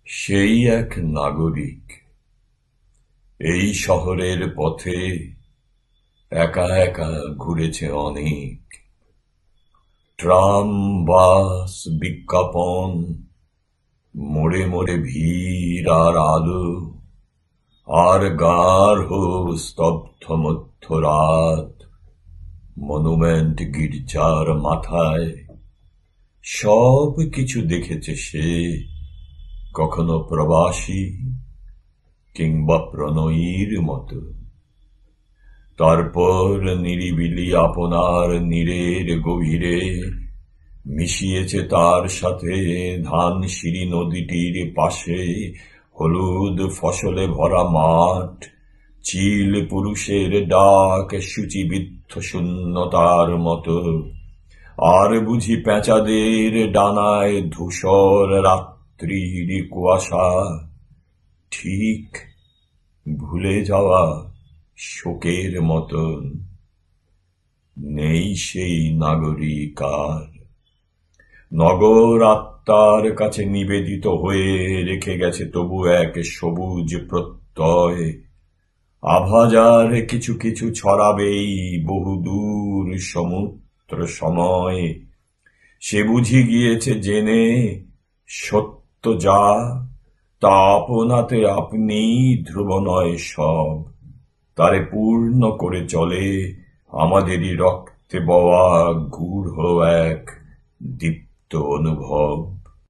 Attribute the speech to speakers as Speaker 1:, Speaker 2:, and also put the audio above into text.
Speaker 1: সেই এক নাগরিক এই শহরের পথে একা একা ঘুরেছে অনেক। ট্রাম, বাস, বিজ্ঞাপন, মোড়ে মোড়ে ভিড় আর আলো, আর গাঢ় স্তব্ধ মধ্যরাত। মনুমেন্ট গির্জার মাথায় সব কিছু দেখেছে সে, কখনো প্রবাসী কিংবা প্রণয়ীর মতো। তারপর নিরিবিলি আপনার নীড়ের গভীরে মিশিয়েছে তার সাথে ধানসিঁড়ি নদীটির পাশে হলুদ ফসলে ভরা মাঠ, চিল পুরুষের ডাক সূচিবিদ্ধ শূন্যতার মতো, আর বুঝি পেঁচাদের ডানায় ধূসর রাত্রির কুয়াশা। ঠিক ভুলে যাওয়া শোকের মতন নেই সেই নাগরিক আর। নগর আত্মার কাছে নিবেদিত হয়ে রেখে গেছে তবু এক সবুজ প্রত্যয়। আভাজার কিছু কিছু ছড়াবেই বহুদূর সমুদ্র সময়। সে বুঝি গিয়েছে জেনে সত্য যা, তা আপনাতে আপনি ধ্রুব নয় সব। তারে পূর্ণ করে চলে আমাদেরই রক্তে বওয়া গূঢ় এক দীপ্ত অনুভব।